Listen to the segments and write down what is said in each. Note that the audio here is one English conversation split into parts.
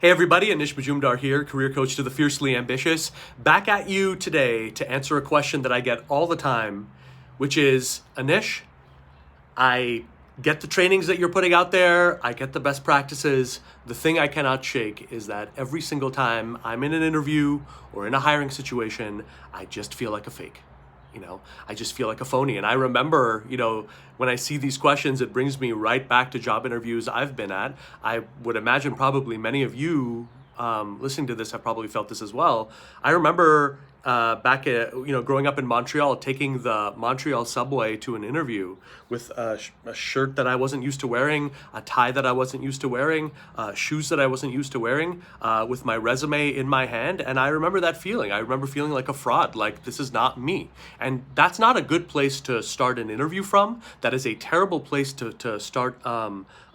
Hey everybody, Anish here, career coach to the fiercely ambitious, back at you today to answer a question that I get all the time, which is, Anish, I get the trainings that you're putting out there, I get the best practices. The thing I cannot shake is that every single time I'm in an interview or in a hiring situation, I just feel like a fake. I just feel like a phony. And I remember, when I see these questions, it brings me right back to job interviews I've been at. I would imagine probably many of you listening to this have probably felt this as well. I remember back at, growing up in Montreal, taking the Montreal subway to an interview with a shirt that I wasn't used to wearing, a tie that I wasn't used to wearing, shoes that I wasn't used to wearing, with my resume in my hand. And I remember that feeling. I remember feeling like a fraud, like this is not me. And that's not a good place to start an interview from. That is a terrible place to start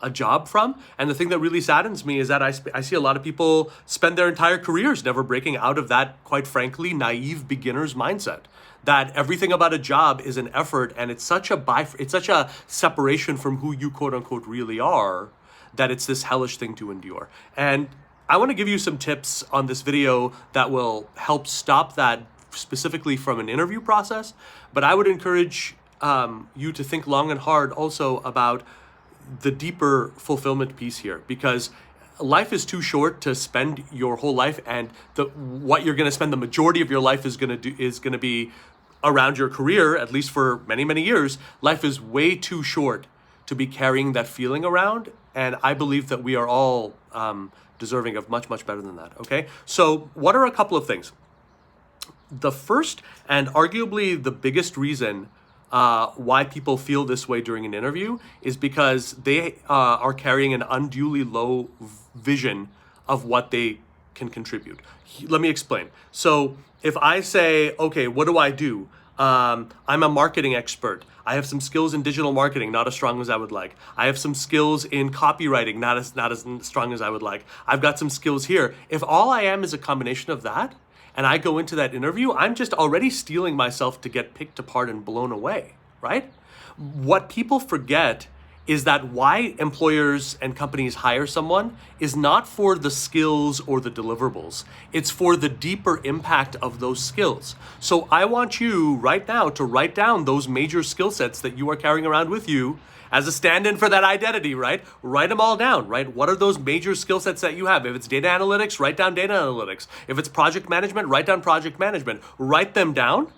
a job from. And the thing that really saddens me is that I see a lot of people spend their entire careers never breaking out of that, quite frankly, naive beginner's mindset. That everything about a job is an effort, and it's such a separation from who you quote unquote really are, that it's this hellish thing to endure. And I want to give you some tips on this video that will help stop that specifically from an interview process. But I would encourage you to think long and hard also about the deeper fulfillment piece here, because life is too short to spend your whole life, and what you're going to spend the majority of your life is going to be around your career, at least for many, many years. Life is way too short to be carrying that feeling around, and I believe that we are all deserving of much, much better than that, okay? So what are a couple of things? The first, and arguably the biggest reason why people feel this way during an interview is because they are carrying an unduly low vision of what they can contribute. Let me explain. So if I say, okay, what do I do? I'm a marketing expert. I have some skills in digital marketing, not as strong as I would like. I have some skills in copywriting, not as strong as I would like. I've got some skills here. If all I am is a combination of that, and I go into that interview, I'm just already steeling myself to get picked apart and blown away, right? What people forget is that why employers and companies hire someone is not for the skills or the deliverables. It's for the deeper impact of those skills. So I want you right now to write down those major skill sets that you are carrying around with you as a stand-in for that identity, right? Write them all down, right? What are those major skill sets that you have? If it's data analytics, write down data analytics. If it's project management, write down project management. Write them down,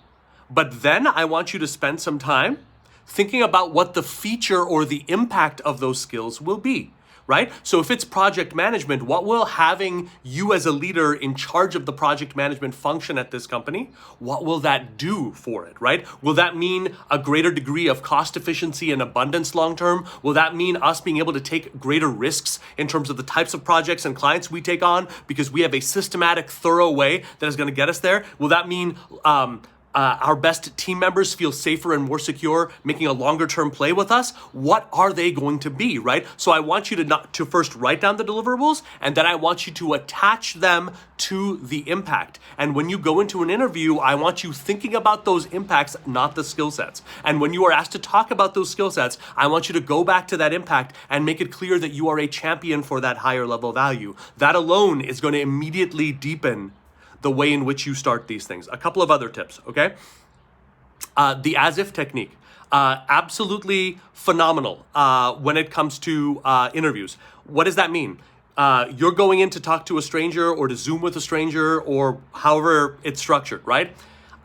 but then I want you to spend some time thinking about what the feature or the impact of those skills will be, right? So if it's project management, what will having you as a leader in charge of the project management function at this company, what will that do for it, right? Will that mean a greater degree of cost efficiency and abundance long-term? Will that mean us being able to take greater risks in terms of the types of projects and clients we take on because we have a systematic, thorough way that is going to get us there? Will that mean our best team members feel safer and more secure making a longer term play with us? What are they going to be, right? So I want you to first write down the deliverables, and then I want you to attach them to the impact. And when you go into an interview, I want you thinking about those impacts, not the skill sets. And when you are asked to talk about those skill sets, I want you to go back to that impact and make it clear that you are a champion for that higher level value. That alone is going to immediately deepen the way in which you start these things. A couple of other tips, okay? The asif technique, absolutely phenomenal when it comes to interviews. What does that mean? You're going in to talk to a stranger or to Zoom with a stranger or however it's structured, right?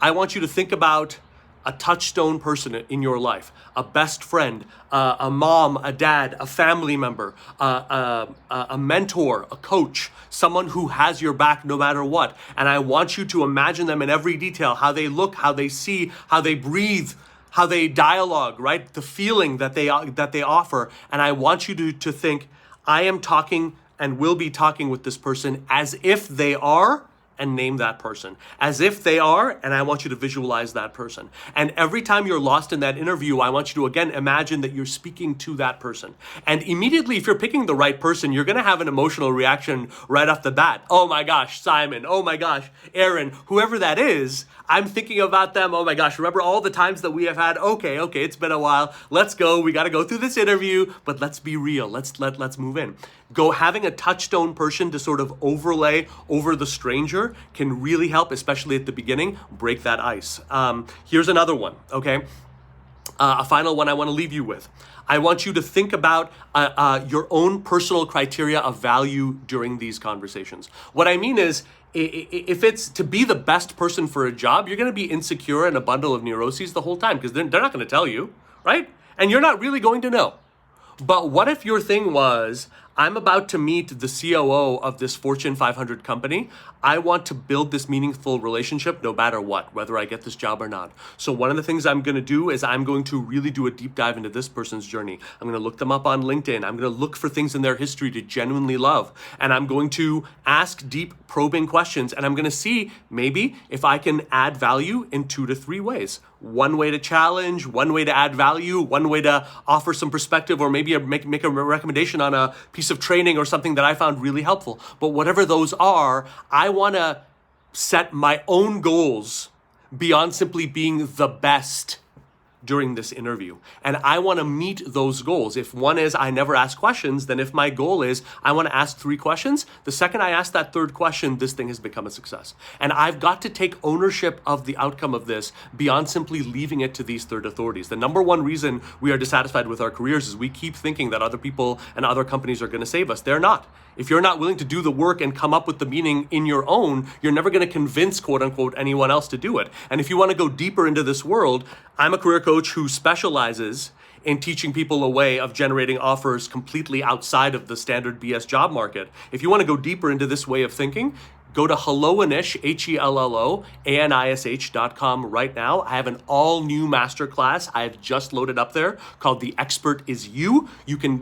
I want you to think about a touchstone person in your life, a best friend, a mom, a dad, a family member, a mentor, a coach, someone who has your back no matter what. And I want you to imagine them in every detail, how they look, how they see, how they breathe, how they dialogue, right? The feeling that they offer. And I want you to think, I am talking and will be talking with this person as if they are, and name that person as if they are, and I want you to visualize that person. And every time you're lost in that interview, I want you to again imagine that you're speaking to that person. And immediately, if you're picking the right person, you're gonna have an emotional reaction right off the bat. Oh my gosh, Simon. Oh my gosh, Aaron. Whoever that is, I'm thinking about them. Oh my gosh, remember all the times that we have had, okay, it's been a while. Let's go. We got to go through this interview, but let's be real. Let's move in. Having a touchstone person to sort of overlay over the stranger can really help, especially at the beginning, break that ice. Here's another one, okay? A final one I want to leave you with. I want you to think about your own personal criteria of value during these conversations. What I mean is, if it's to be the best person for a job, you're going to be insecure and a bundle of neuroses the whole time because they're not going to tell you, right? And you're not really going to know. But what if your thing was, I'm about to meet the COO of this Fortune 500 company. I want to build this meaningful relationship no matter what, whether I get this job or not. So one of the things I'm going to do is I'm going to really do a deep dive into this person's journey. I'm going to look them up on LinkedIn. I'm going to look for things in their history to genuinely love. And I'm going to ask deep probing questions. And I'm going to see maybe if I can add value in 2 to 3 ways. One way to challenge, one way to add value, one way to offer some perspective, or maybe make a recommendation on a piece of training or something that I found really helpful. But whatever those are, I want to set my own goals beyond simply being the best during this interview. And I want to meet those goals. If one is I never ask questions, then if my goal is I want to ask 3 questions, the second I ask that 3rd question, this thing has become a success. And I've got to take ownership of the outcome of this beyond simply leaving it to these third authorities. The number one reason we are dissatisfied with our careers is we keep thinking that other people and other companies are going to save us. They're not. If you're not willing to do the work and come up with the meaning in your own, you're never going to convince, quote unquote, anyone else to do it. And if you want to go deeper into this world, I'm a career coach who specializes in teaching people a way of generating offers completely outside of the standard BS job market. If you want to go deeper into this way of thinking, go to helloanish, HELLOANISH.com right now. I have an all new masterclass I have just loaded up there called The Expert Is You. You can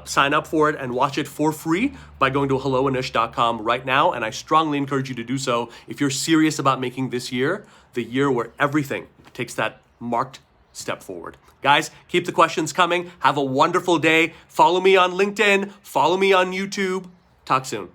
sign up for it and watch it for free by going to helloanish.com right now. And I strongly encourage you to do so if you're serious about making this year the year where everything takes that marked step forward. Guys, keep the questions coming. Have a wonderful day. Follow me on LinkedIn. Follow me on YouTube. Talk soon.